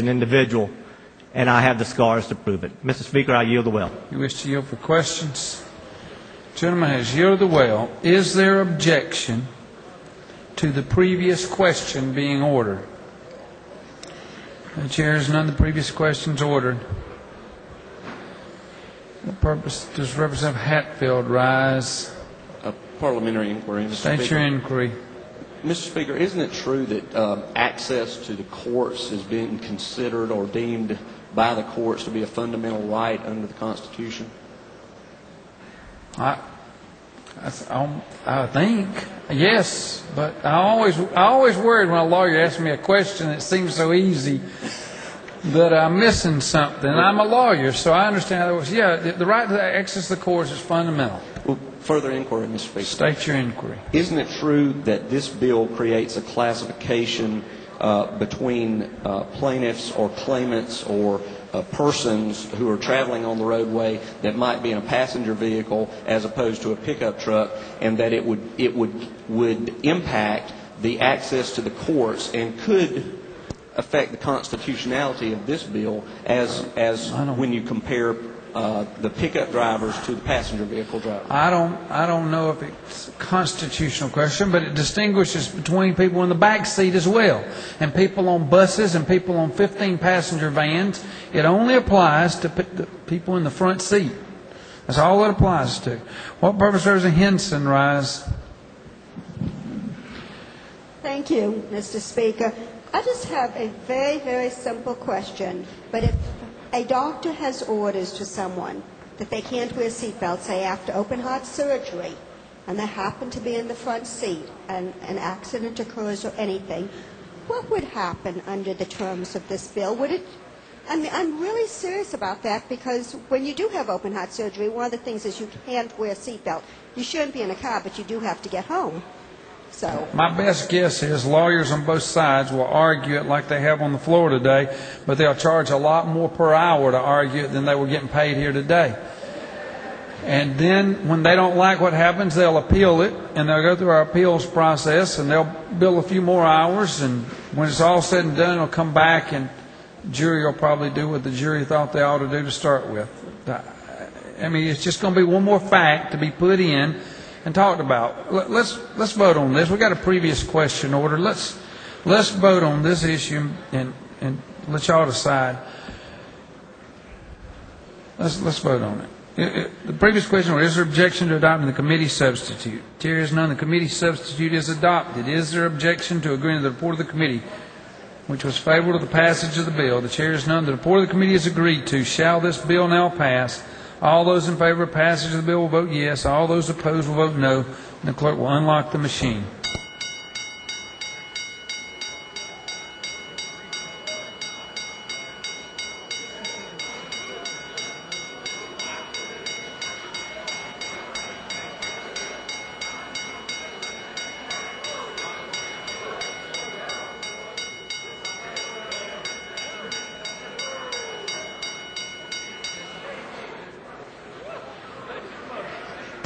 an individual, and I have the scars to prove it. Mr. Speaker, I yield the well. You wish to yield for questions? Gentleman has yielded the well. Is there objection to the previous question being ordered? The chair has none. The previous questions ordered. What purpose does Representative Hatfield rise? A parliamentary inquiry, Mr. Speaker. State your inquiry. Mr. Speaker, isn't it true that access to the courts is being considered or deemed by the courts to be a fundamental right under the Constitution? I think yes, but I always worried when a lawyer asks me a question that seems so easy that I'm missing something. I'm a lawyer, so I understand how it was. Yeah, the right to access the courts is fundamental. Well, further inquiry, Mr. Speaker. State your inquiry. Isn't it true that this bill creates a classification between plaintiffs or claimants or persons who are traveling on the roadway that might be in a passenger vehicle as opposed to a pickup truck, and that it would impact the access to the courts and could affect the constitutionality of this bill as when you compare the pickup drivers to the passenger vehicle drivers? I don't know if it's a constitutional question, but it distinguishes between people in the back seat as well, and people on buses and people on 15-passenger vans. It only applies to the people in the front seat. That's all it applies to. What purpose does a Henson rise? Thank you, Mr. Speaker. I just have a very, very simple question. But if a doctor has orders to someone that they can't wear seatbelts, say after open heart surgery, and they happen to be in the front seat and an accident occurs or anything, what would happen under the terms of this bill? Would it? I mean, I'm really serious about that, because when you do have open heart surgery, one of the things is you can't wear a seatbelt. You shouldn't be in a car, but you do have to get home. So my best guess is lawyers on both sides will argue it like they have on the floor today, but they'll charge a lot more per hour to argue it than they were getting paid here today. And then when they don't like what happens, they'll appeal it, and they'll go through our appeals process, and they'll bill a few more hours, and when it's all said and done, it'll come back, and the jury will probably do what the jury thought they ought to do to start with. I mean, it's just going to be one more fact to be put in and talked about. Let's vote on this. We got a previous question order. Let's vote on this issue and let y'all decide. Let's vote on it. The previous question order: is there objection to adopting the committee substitute? Chair is none. The committee substitute is adopted. Is there objection to agreeing to the report of the committee, which was favorable to the passage of the bill? The chair is none. The report of the committee is agreed to. Shall this bill now pass? All those in favor of passage of the bill will vote yes. All those opposed will vote no. And the clerk will unlock the machine.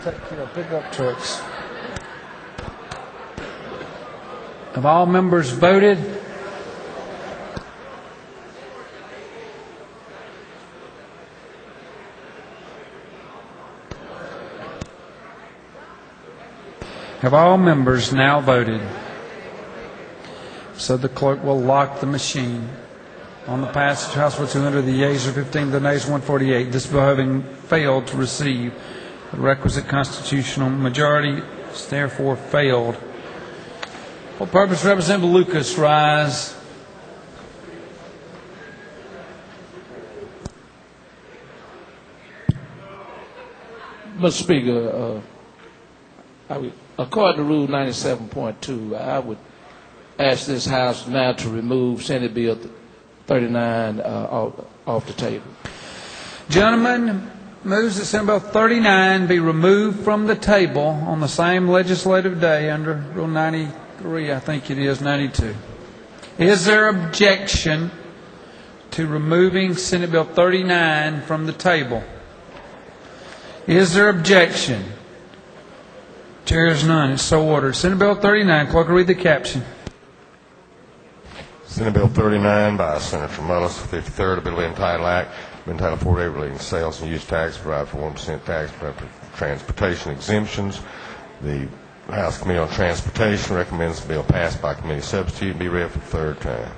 Take care of pickup trucks. Have all members voted? Have all members now voted? So the clerk will lock the machine. On the passage, House Bill 200, the yeas are 15, the nays 148. This bill having failed to receive the requisite constitutional majority is therefore failed. For purpose, Representative Lucas rise. Mr. Speaker, according to Rule 97.2, I would ask this House now to remove Senate Bill 39 off the table. Gentlemen, moves that Senate Bill 39 be removed from the table on the same legislative day under Rule 93, I think it is, 92. Is there objection to removing Senate Bill 39 from the table? Is there objection? Chair is none. It's so ordered. Senate Bill 39. Clerk will read the caption. Senate Bill 39 by Senator Mullis, 53rd, a bill entitled Act, entitled 48 relating to sales and use tax, provide for 1% tax for transportation exemptions. The House Committee on Transportation recommends the bill passed by committee substitute and be read for the third time.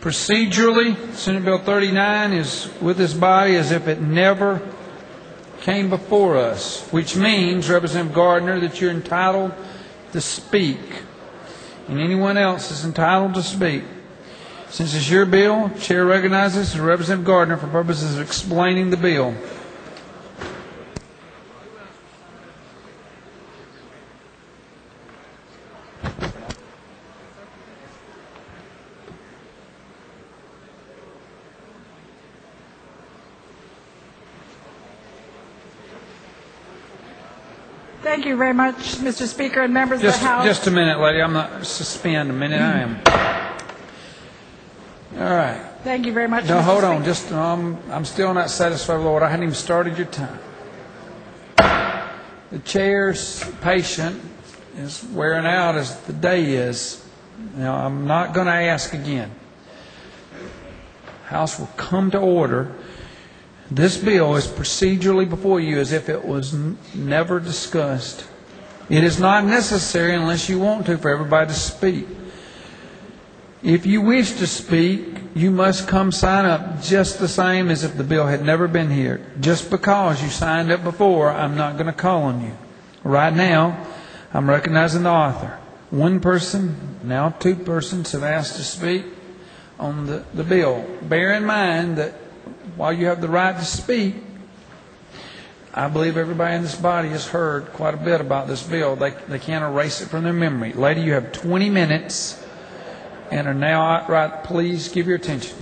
Procedurally, Senate Bill 39 is with this body as if it never came before us, which means, Representative Gardner, that you're entitled to speak, and anyone else is entitled to speak. Since it's your bill, Chair recognizes Representative Gardner for purposes of explaining the bill. Thank you very much, Mr. Speaker and members of the House. Just a minute, lady. I'm not suspend a minute. I am. All right. Thank you very much. No, Mr. hold on. Speaker. Just I'm still not satisfied with the order. I hadn't even started your time. The chair's patient is wearing out as the day is. Now, I'm not going to ask again. House will come to order. This bill is procedurally before you as if it was never discussed. It is not necessary unless you want to for everybody to speak. If you wish to speak, you must come sign up just the same as if the bill had never been here. Just because you signed up before, I'm not going to call on you. Right now, I'm recognizing the author. One person, now two persons, have asked to speak on the bill. Bear in mind that while you have the right to speak, I believe everybody in this body has heard quite a bit about this bill. They can't erase it from their memory. Lady, you have 20 minutes and are now outright. Please give your attention.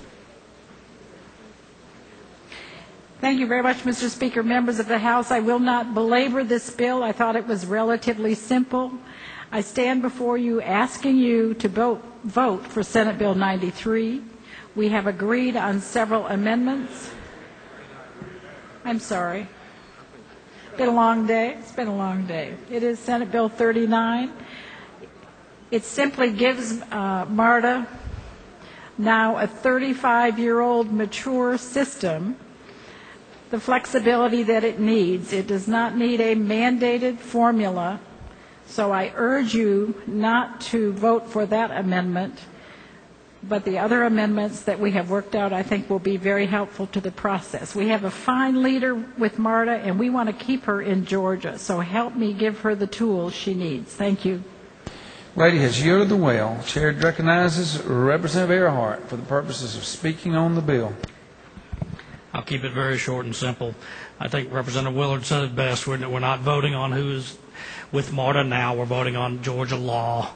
Thank you very much, Mr. Speaker. Members of the House, I will not belabor this bill. I thought it was relatively simple. I stand before you asking you to vote for Senate Bill 93. We have agreed on several amendments. I'm sorry. It's been a long day. It's been a long day. It is Senate Bill 39. It simply gives MARTA, now a 35-year-old mature system, the flexibility that it needs. It does not need a mandated formula. So I urge you not to vote for that amendment. But the other amendments that we have worked out, I think, will be very helpful to the process. We have a fine leader with MARTA, and we want to keep her in Georgia. So help me give her the tools she needs. Thank you. Lady has yielded the well. Chair recognizes Representative Earhart for the purposes of speaking on the bill. I'll keep it very short and simple. I think Representative Willard said it best. We're not voting on who's with MARTA now. We're voting on Georgia law.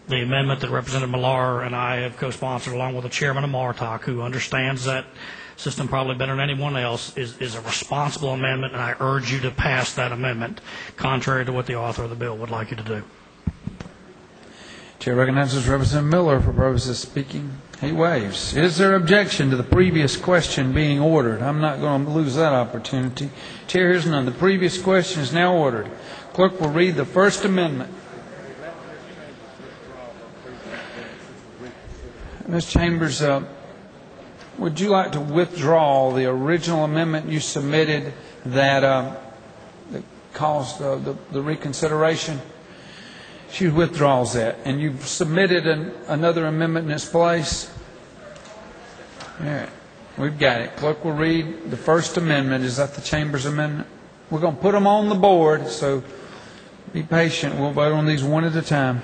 The amendment that Representative Millar and I have co-sponsored, along with the chairman of MARTOC, who understands that system probably better than anyone else, is a responsible amendment, and I urge you to pass that amendment, contrary to what the author of the bill would like you to do. Chair recognizes Representative Miller for purposes of speaking. He waives. Is there objection to the previous question being ordered? I'm not going to lose that opportunity. Chair hears none. The previous question is now ordered. Clerk will read the first amendment. Ms. Chambers, would you like to withdraw the original amendment you submitted that caused the reconsideration? She withdraws that. And you've submitted another amendment in its place? All right. We've got it. Clerk will read the first amendment. Is that the Chambers amendment? We're going to put them on the board, so be patient. We'll vote on these one at a time.